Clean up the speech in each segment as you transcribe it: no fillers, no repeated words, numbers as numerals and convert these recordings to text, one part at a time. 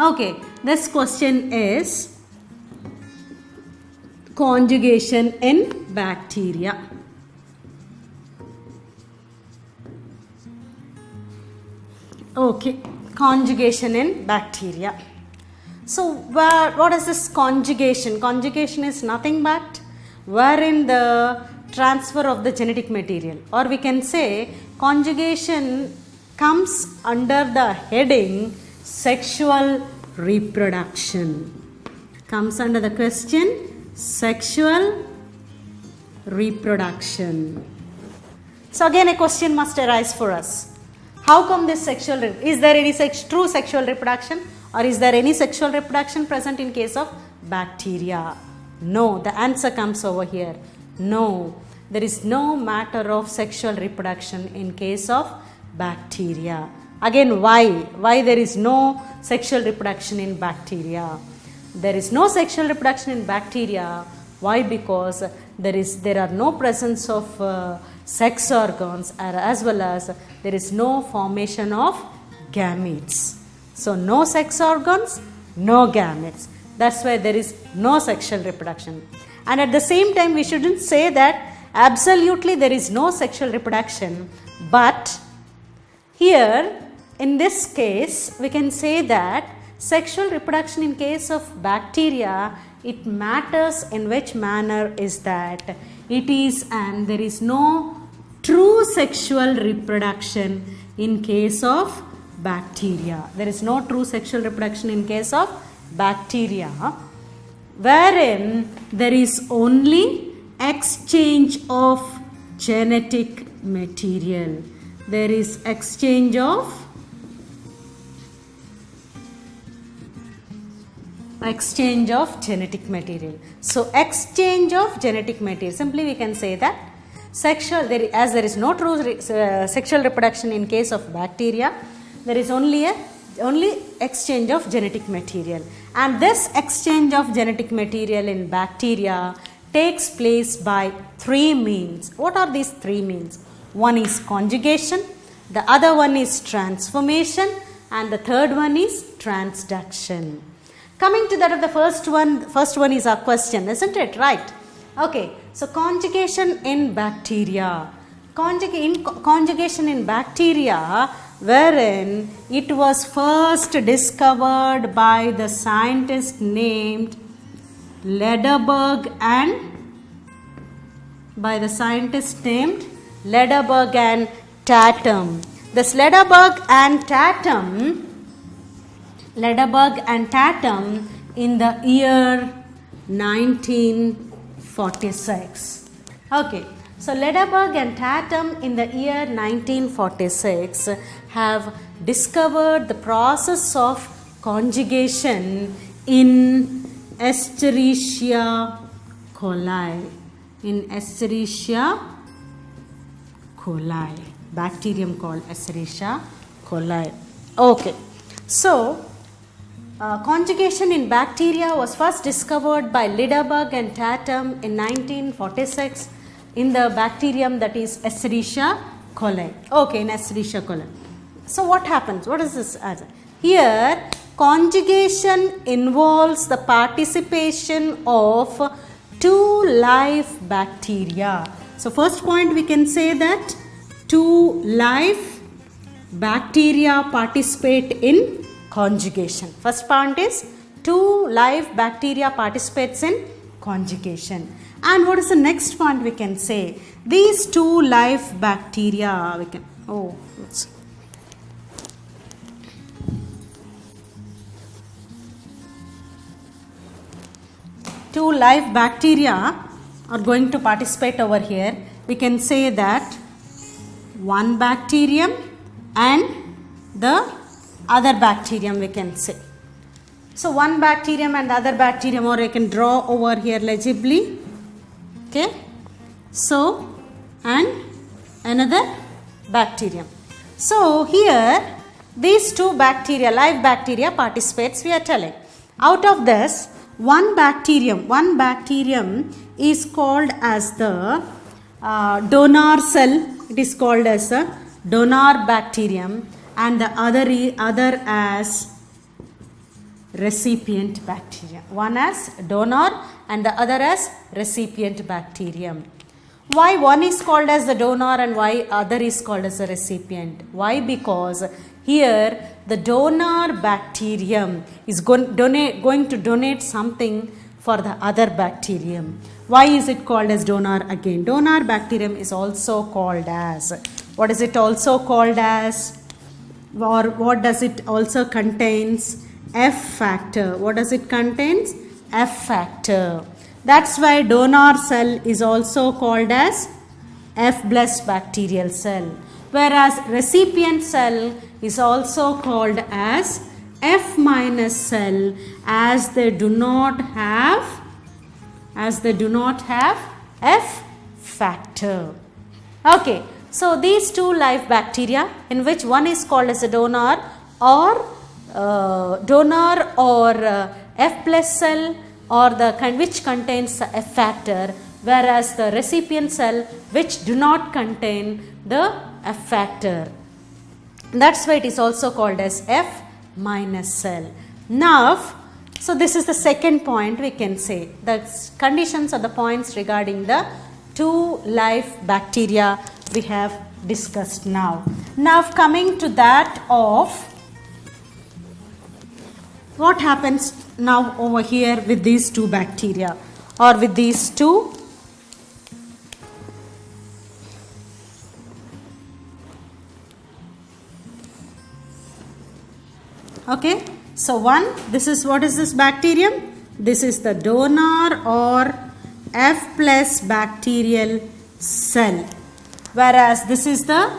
Okay, this question is conjugation in bacteria. Okay, conjugation in bacteria. So, what is this conjugation? Conjugation is nothing but wherein the transfer of the genetic material, or we can say conjugation comes under the heading sexual reproduction. Comes under the question sexual reproduction. So again a question must arise for us. How come this sexual, is there any true sexual reproduction, or is there any sexual reproduction present in case of bacteria? No, the answer comes over here. No, there is no matter of sexual reproduction in case of bacteria. Again, why? Why there is no sexual reproduction in bacteria? There is no sexual reproduction in bacteria. Why? Because there are no presence of sex organs, as well as there is no formation of gametes. So no sex organs, no gametes. That's why there is no sexual reproduction. And at the same time, we shouldn't say that absolutely there is no sexual reproduction, but here in this case we can say that sexual reproduction in case of bacteria, it matters in which manner is that it is, and there is no true sexual reproduction in case of bacteria. There is no true sexual reproduction in case of bacteria, wherein there is only exchange of genetic material. There is exchange of genetic material. So exchange of genetic material, simply we can say that as there is no true sexual reproduction in case of bacteria, there is only exchange of genetic material, and this exchange of genetic material in bacteria takes place by three means. What are these three means? One is conjugation, the other one is transformation, and the third one is transduction. Coming to that, the first one is our question, isn't it? Right? Okay, so conjugation in bacteria. Conjugation in bacteria, wherein it was first discovered by the scientist named Lederberg and T-term. This Lederberg and T-term in the year 1946. Okay, so Lederberg and T-term in the year 1946 have discovered the process of conjugation in Escherichia coli. Bacterium called Escherichia coli. Okay, so conjugation in bacteria was first discovered by Lederberg and T-term in 1946 in the bacterium that is Escherichia coli. Okay, in Escherichia coli. So what happens? What is this? Here, conjugation involves the participation of two live bacteria. So first point we can say that two live bacteria participate in conjugation. First point is two live bacteria participates in conjugation. And what is the next point we can say? These two live bacteria, two live bacteria are going to participate over here. We can say that one bacterium and the other bacterium, we can say. So one bacterium and the other bacterium, or I can draw over here legibly. Okay. So, and another bacterium. So here these two bacteria, live bacteria participates, we are telling. Out of this, one bacterium is called as the donor cell. It is called as a donor bacterium, and the other as recipient bacterium. One as donor and the other as recipient bacterium. Why one is called as the donor and why other is called as the recipient? Why? Because here the donor bacterium is going to donate something for the other bacterium. Why is it called as donor again? Donor bacterium is also called as, what is it also called as? Or what does it also contains? F factor. What does it contains? F factor. That's why donor cell is also called as F blessed bacterial cell, whereas recipient cell is also called as F minus cell, as they do not have F factor. Okay, so these two live bacteria, in which one is called as a donor or F plus cell, or which contains the F factor, whereas the recipient cell which do not contain the F factor. That's why it is also called as F minus cell. Now, so this is the second point we can say. The conditions or the points regarding the two live bacteria we have discussed now. Now coming to that of what happens now over here with these two bacteria or with these two okay. So one, this is, what is this bacterium? This is the donor or F plus bacterial cell, whereas this is the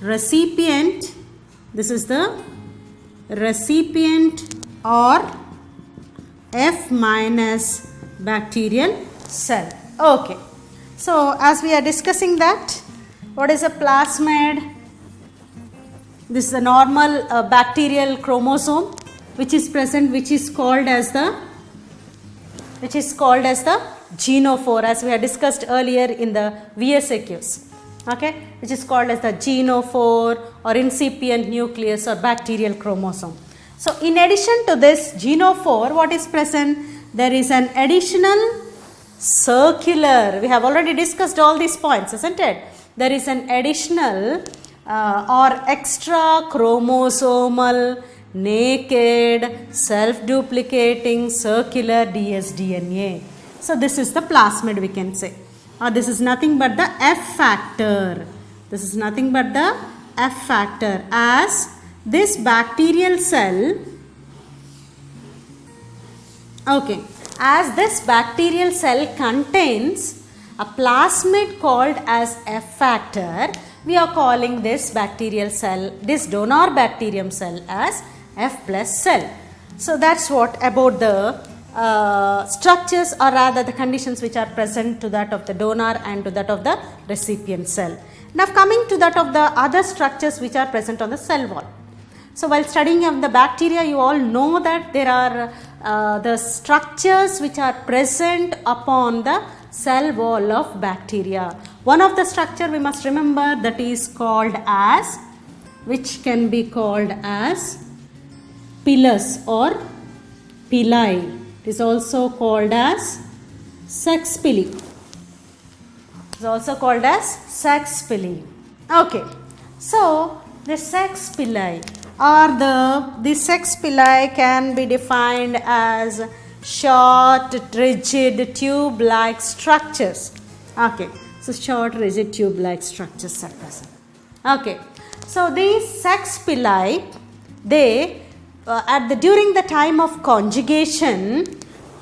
recipient. This is the recipient or F minus bacterial cell. Okay. So as we are discussing that, what is a plasmid? This is the normal bacterial chromosome which is present, which is called as the genophore, as we had discussed earlier in the VSAQs. Okay, which is called as the genophore or incipient nucleus or bacterial chromosome. So in addition to this genophore, what is present? There is an additional circular. We have already discussed all these points, isn't it? There is an additional or extra chromosomal, naked, self-duplicating circular dsDNA. So this is the plasmid, we can say. Or this is nothing but the F factor. This is nothing but the F factor, as this bacterial cell, okay, as this bacterial cell contains a plasmid called as F factor, we are calling this bacterial cell, this donor bacterium cell, as F plus cell. So that's what about the structures, or rather the conditions which are present to that of the donor and to that of the recipient cell. Now coming to that of the other structures which are present on the cell wall. So while studying of the bacteria, you all know that there are the structures which are present upon the cell wall of bacteria. One of the structure we must remember, that is called as, which can be called as pilus or pili. It is also called as sex pili. It is also called as sex pili. Okay. So the sex pili or the sex pili can be defined as short, rigid, tube-like structures. Okay. So short, rigid, tube-like structures are present. Okay. So these sex pili, they during the time of conjugation,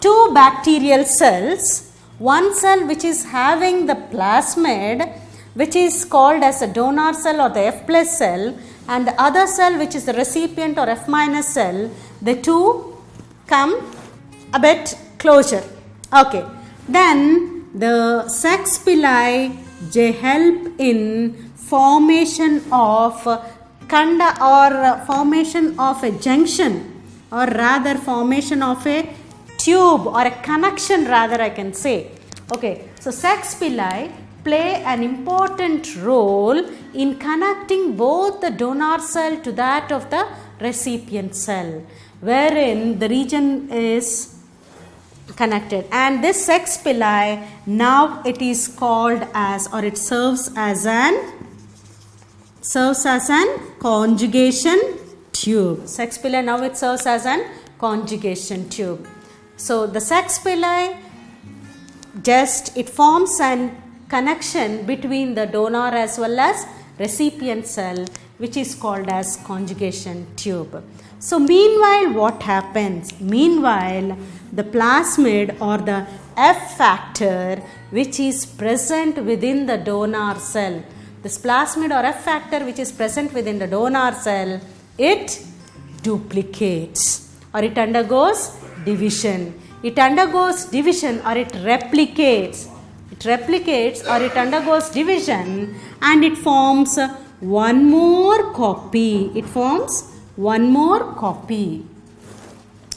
two bacterial cells, one cell which is having the plasmid, which is called as a donor cell or the F plus cell, and the other cell which is the recipient or F minus cell, the two come a bit closer. Okay. Then the sex pili, they help in formation of formation of a junction, or rather formation of a tube or a connection, rather I can say. Okay, so sex pili play an important role in connecting both the donor cell to that of the recipient cell. wherein the region is connected, and this sex pili now it is called as, or it serves as an conjugation tube. Sex pili now it serves as an conjugation tube. So the sex pili it forms an connection between the donor as well as recipient cell, which is called as conjugation tube. So meanwhile what happens? Meanwhile the plasmid or the F factor which is present within the donor cell, this plasmid or F factor which is present within the donor cell, it duplicates or it undergoes division. It undergoes division or it replicates. It replicates or it undergoes division and it forms one more copy. It forms one more copy.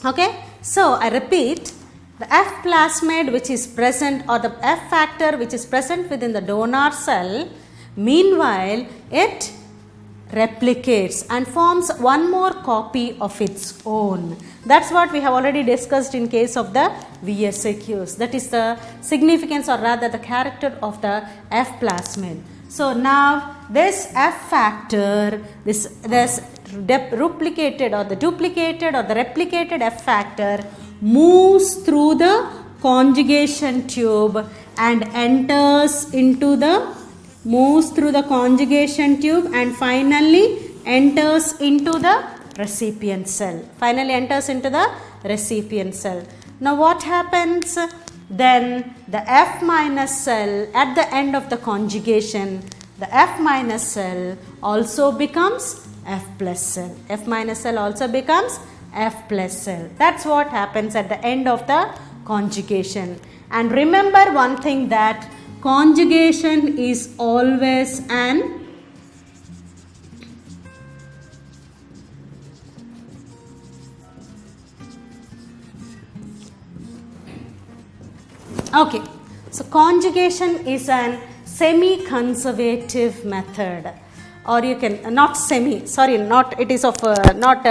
Okay. So I repeat, the F plasmid which is present or the F factor which is present within the donor cell, meanwhile it replicates and forms one more copy of its own. That's what we have already discussed in case of the VSAQs. That is the significance or rather the character of the F plasmid. So now this F factor, this replicated or the duplicated or the replicated F factor moves through the conjugation tube and moves through the conjugation tube and finally enters into the recipient cell. Now what happens? Then the F minus cell at the end of the conjugation, the F minus cell also becomes F plus cell. F minus cell also becomes F plus cell. That's what happens at the end of the conjugation. And remember one thing, that conjugation is always an okay. So conjugation is an semi-conservative method, or you can not semi. Sorry, not it is of not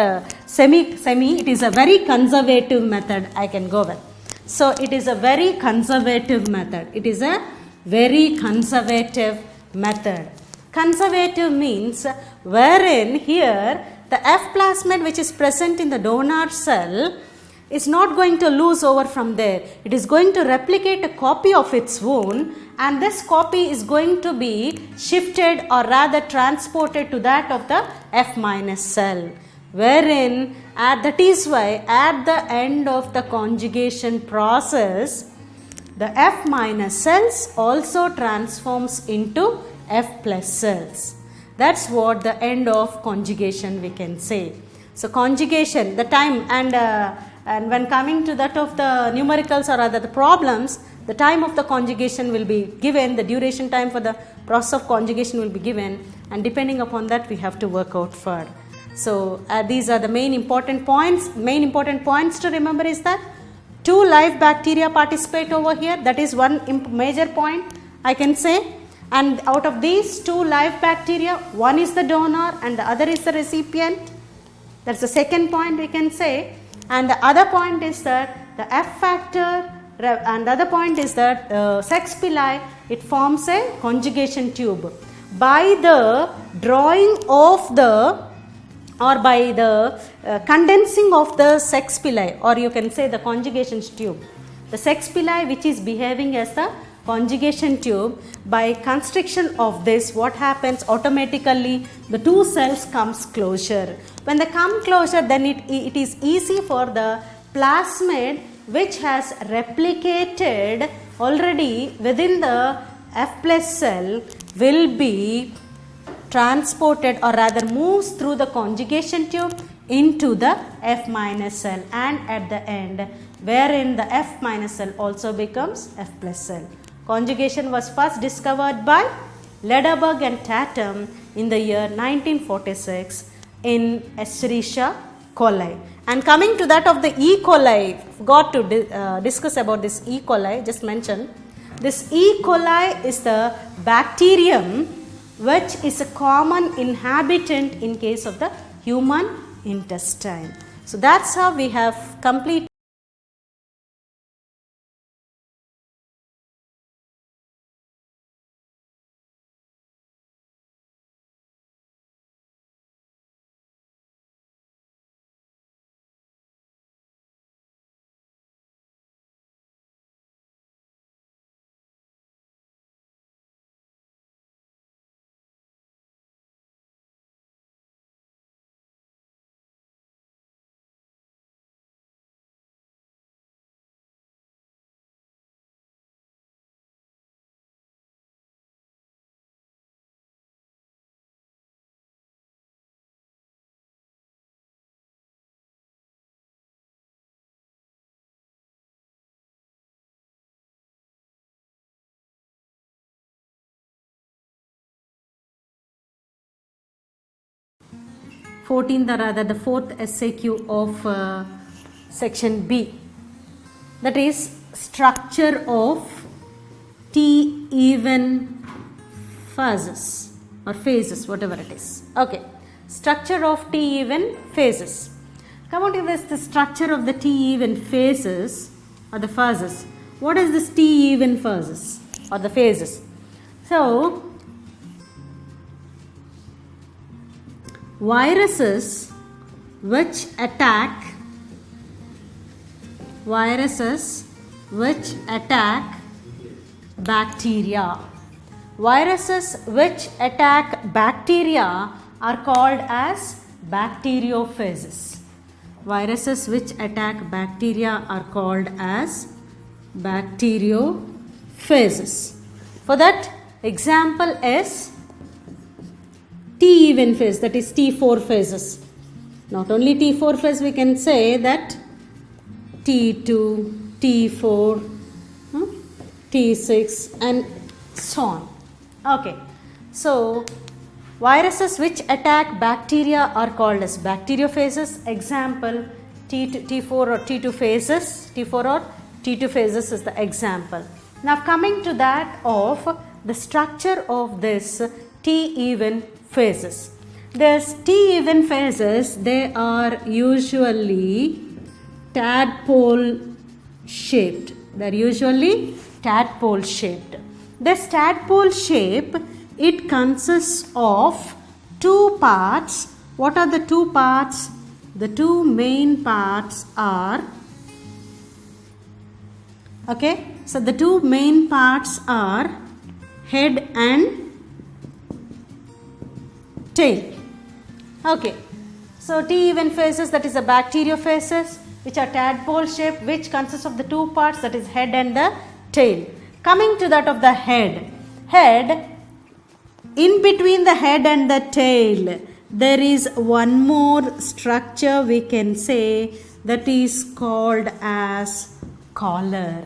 semi. It is a very conservative method. I can go with. So it is a very conservative method. It is a very conservative method. Conservative means wherein here the F plasmid which is present in the donor cell is not going to lose over from there. It is going to replicate a copy of its own, and this copy is going to be shifted or rather transported to that of the F minus cell, wherein that is why at the end of the conjugation process the F minus cells also transforms into F plus cells. That's what the end of conjugation we can say. So conjugation, the time and when coming to that of the numericals or other the problems, the time of the conjugation will be given, the duration time for the process of conjugation will be given, and depending upon that we have to work out further. So these are the main important points. Main important points to remember is that 2 live bacteria participate over here. That is one major point I can say. And out of these 2 live bacteria, one is the donor and the other is the recipient. That's the second point we can say. And the other point is that the F factor, and the other point is that sex pili, it forms a conjugation tube. By the drawing of the or by the condensing of the sex pili, or you can say the conjugation tube, the sex pili which is behaving as the conjugation tube, by constriction of this, what happens automatically, the 2 cells comes closure. When they come closure, then it is easy for the plasmid which has replicated already within the F plus cell will be transported or rather moves through the conjugation tube into the F minus cell, and at the end wherein the F minus cell also becomes F plus cell. Conjugation was first discovered by Lederberg and T-term in the year 1946 in Escherichia coli. And coming to that of the E. coli, got to discuss about this E. coli, just mentioned. This E. coli is the bacterium which is a common inhabitant in case of the human intestine. So that's how we have complete. The fourth SAQ of section B, that is structure of T-even phases or phases, whatever it is. Okay, structure of T-even phases. Come on to this, the structure of the T-even phases or the phases. What is this T-even phases or the phases? So, viruses which attack bacteria. Viruses which attack bacteria are called as bacteriophages. Viruses which attack bacteria are called as bacteriophages. For that, example is T-even phase, that is T4 phases. Not only T4 phase, we can say that T2, T4, T6 and so on. Okay, so viruses which attack bacteria are called as bacteriophages. Example, T4 or T2 phases, T4 or T2 phases is the example. Now coming to that of the structure of this T-even phases. These T-even phases, they are usually tadpole shaped. They are usually tadpole shaped. This tadpole shape, it consists of two parts. What are the two parts? The two main parts are, okay, so the two main parts are head and tail. Okay, so T-even phases, that is the bacteriophages, which are tadpole shaped, which consists of the two parts, that is head and the tail. Coming to that of the head, in between the head and the tail, there is one more structure we can say, that is called as collar.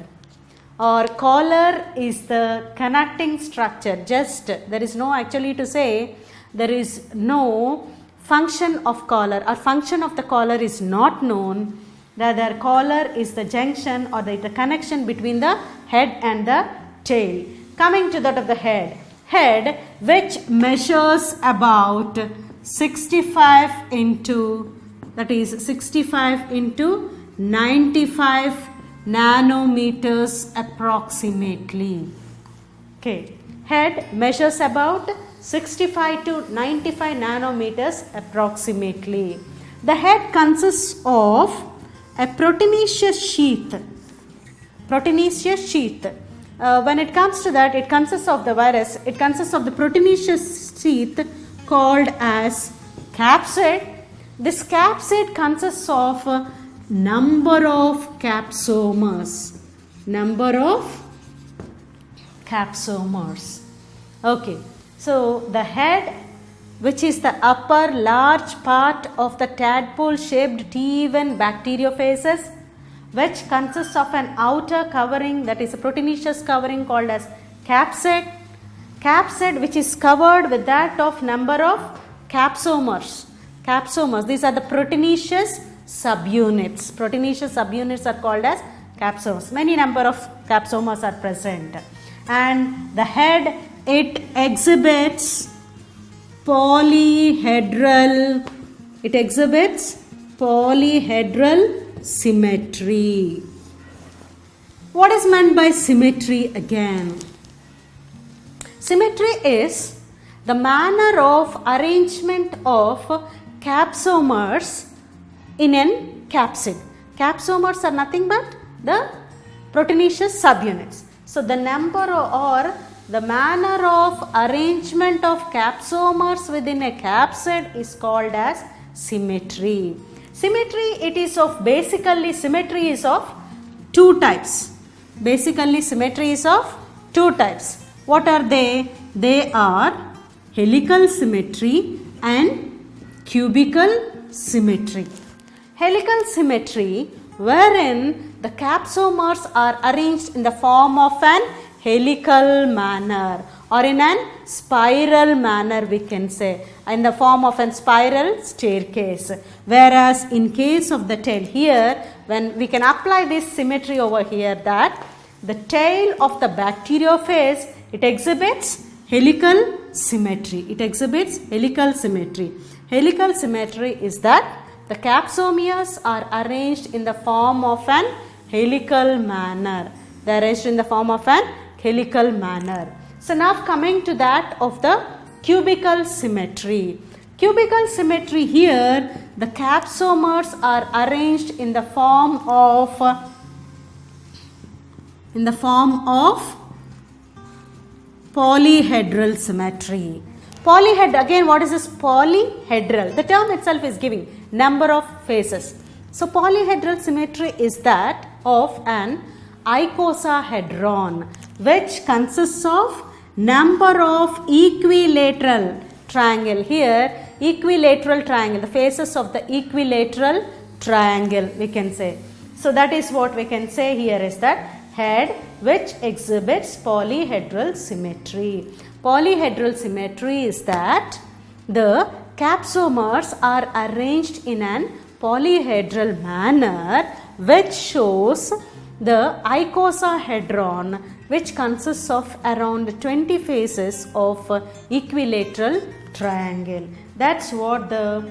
Or collar is the connecting structure. Just there is no actually to say, there is no function of collar or function of the collar is not known. Rather, collar is the junction or the connection between the head and the tail. Coming to that of the head, which measures about 65 into 95 nanometers approximately. Okay, head measures about 65 to 95 nanometers approximately. The head consists of a proteinaceous sheath. When it comes to that, it consists of the virus, it consists of the proteinaceous sheath called as capsid. This capsid consists of number of capsomers. Okay, so the head, which is the upper large part of the tadpole shaped T-even bacteriophages, which consists of an outer covering, that is a proteinaceous covering called as capsid, which is covered with that of number of capsomers. These are the proteinaceous subunits. Proteinaceous subunits are called as capsomers. Many number of capsomers are present. And the head, it exhibits polyhedral Polyhedral symmetry. What is meant by symmetry again? Symmetry is the manner of arrangement of capsomers in an capsid. Capsomers are nothing but the proteinaceous subunits. So the number or the manner of arrangement of capsomers within a capsid is called as symmetry. Symmetry, it is of basically symmetry is of two types. Basically symmetry is of two types. What are they? They are helical symmetry and cubical symmetry. Helical symmetry, wherein the capsomers are arranged in the form of an helical manner or in an spiral manner, we can say, in the form of an spiral staircase. Whereas in case of the tail, here when we can apply this symmetry over here, that the tail of the bacteriophage, it exhibits helical symmetry. It exhibits helical symmetry. Helical symmetry is that the capsomeres are arranged in the form of an helical manner. They are arranged in the form of an helical manner. So now coming to that of the cubical symmetry. Cubical symmetry, here the capsomers are arranged in the form of polyhedral symmetry. Again, what is this polyhedral? The term itself is giving number of faces. So polyhedral symmetry is that of an icosahedron, which consists of number of equilateral triangle. Here equilateral triangle, the faces of the equilateral triangle, we can say. So that is what we can say here is that head which exhibits polyhedral symmetry. Polyhedral symmetry is that the capsomers are arranged in an polyhedral manner, which shows the icosahedron, which consists of around 20 faces of equilateral triangle. That's what the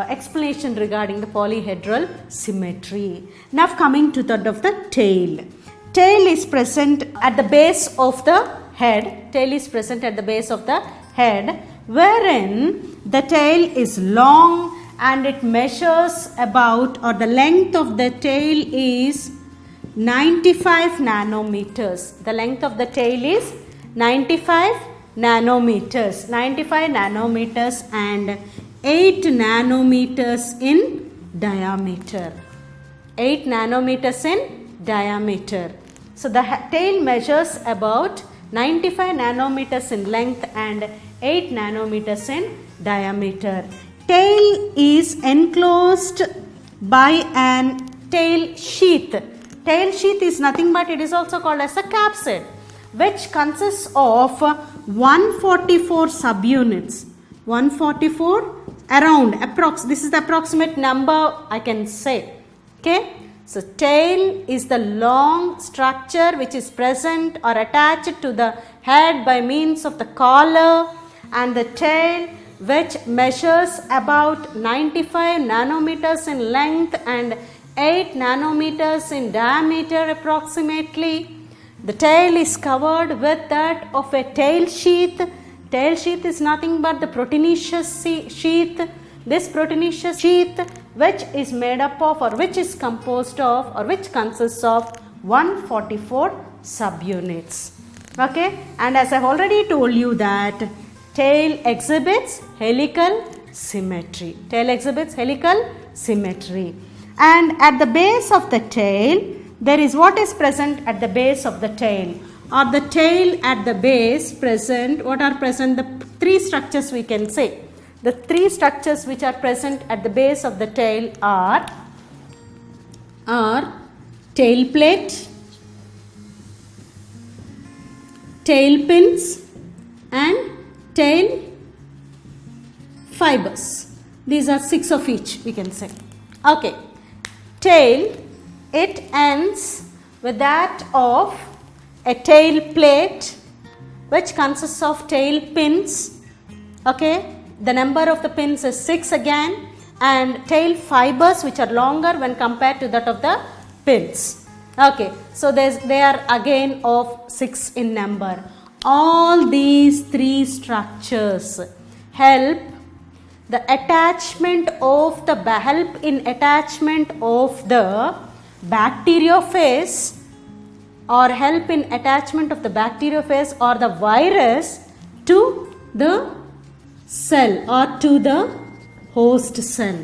explanation regarding the polyhedral symmetry. Now coming to that of the tail. Tail is present at the base of the head. Tail is present at the base of the head, wherein the tail is long and it measures about, or the length of the tail is 95 nanometers. The length of the tail is 95 nanometers. 95 nanometers and 8 nanometers in diameter. 8 nanometers in diameter. So the tail measures about 95 nanometers in length and 8 nanometers in diameter. Tail is enclosed by an tail sheath. Tail sheath is nothing but it is also called as a capsid, which consists of 144 subunits. 144 around, approx. This is the approximate number I can say. Okay. So tail is the long structure which is present or attached to the head by means of the collar, and the tail which measures about 95 nanometers in length and 8 nanometers in diameter approximately. The tail is covered with that of a tail sheath. Tail sheath is nothing but the proteinaceous sheath. This proteinaceous sheath, which is made up of, or which is composed of, or which consists of 144 subunits. Okay, and as I have already told you that tail exhibits helical symmetry. Tail exhibits helical symmetry. And at the base of the tail, there is what is present at the base of the tail, or the tail at the base present. What are present? The three structures we can say. The three structures which are present at the base of the tail are tail plate, tail pins and tail fibers. These are 6 of each, we can say. Okay. Tail, it ends with that of a tail plate which consists of tail pins. Okay. The number of the pins is 6 again, and tail fibers which are longer when compared to that of the pins. Okay, so they are again of 6 in number. All these 3 structures help in attachment of the bacteriophage or help in attachment of the bacteriophage or the virus to the cell or to the host cell.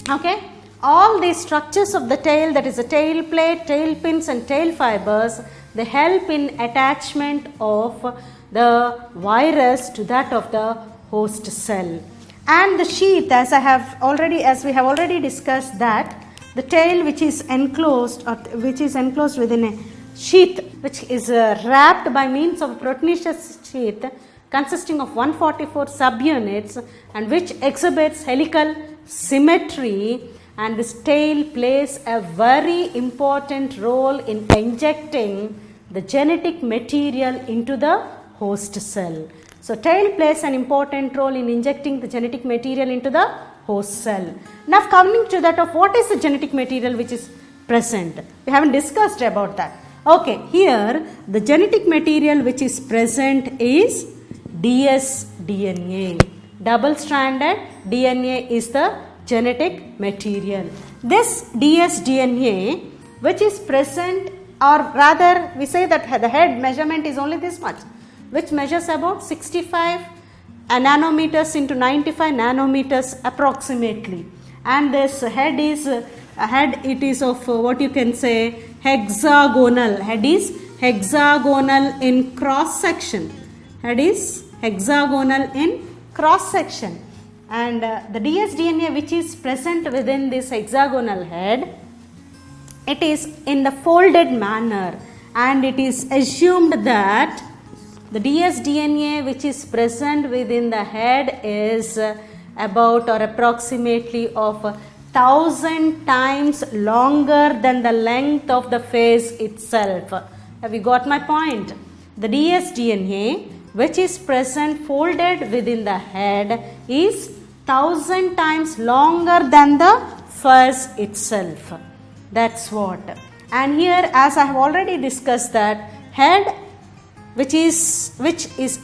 Okay, all these structures of the tail, that is the tail plate, tail pins and tail fibers, they help in attachment of the virus to that of the host cell. And the sheath, as we have already discussed, that the tail which is enclosed within a sheath which is wrapped by means of a proteinaceous sheath consisting of 144 subunits and which exhibits helical symmetry, and this tail plays a very important role in injecting the genetic material into the host cell. So, tail plays an important role in injecting the genetic material into the host cell. Now, coming to that of what is the genetic material which is present. We haven't discussed about that. Okay, here the genetic material which is present is dsDNA. Double-stranded DNA is the genetic material. This dsDNA which is present, or rather we say that the head measurement is only this much, which measures about 65 nanometers into 95 nanometers approximately, and this head is of what you can say hexagonal. Head is hexagonal in cross section. Head is hexagonal in cross section, and the dsDNA which is present within this hexagonal head, it is in the folded manner, and it is assumed that the dsDNA which is present within the head is about or approximately of 1000 times longer than the length of the face itself. Have you got my point? The dsDNA which is present folded within the head is 1000 times longer than the face itself. That's what. And here, as I have already discussed, that head which is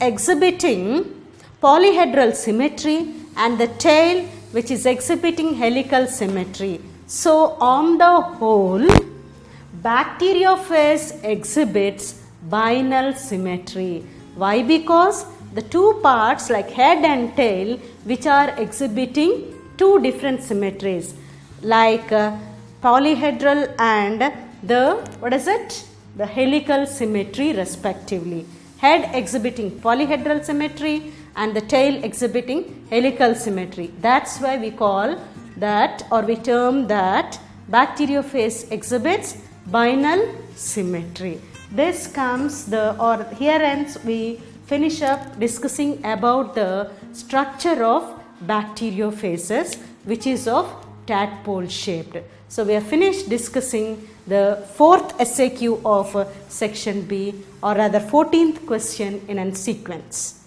exhibiting polyhedral symmetry and the tail which is exhibiting helical symmetry. So, on the whole, bacteriophage exhibits binal symmetry. Why? Because the two parts like head and tail which are exhibiting two different symmetries like polyhedral and the the helical symmetry respectively. Head exhibiting polyhedral symmetry and the tail exhibiting helical symmetry. That's why we call that, or we term that, bacteriophage exhibits binal symmetry. This comes here ends we finish up discussing about the structure of bacteriophages which is of tadpole shaped. So, we have finished discussing the 4th SAQ of section B, or rather 14th question in a sequence.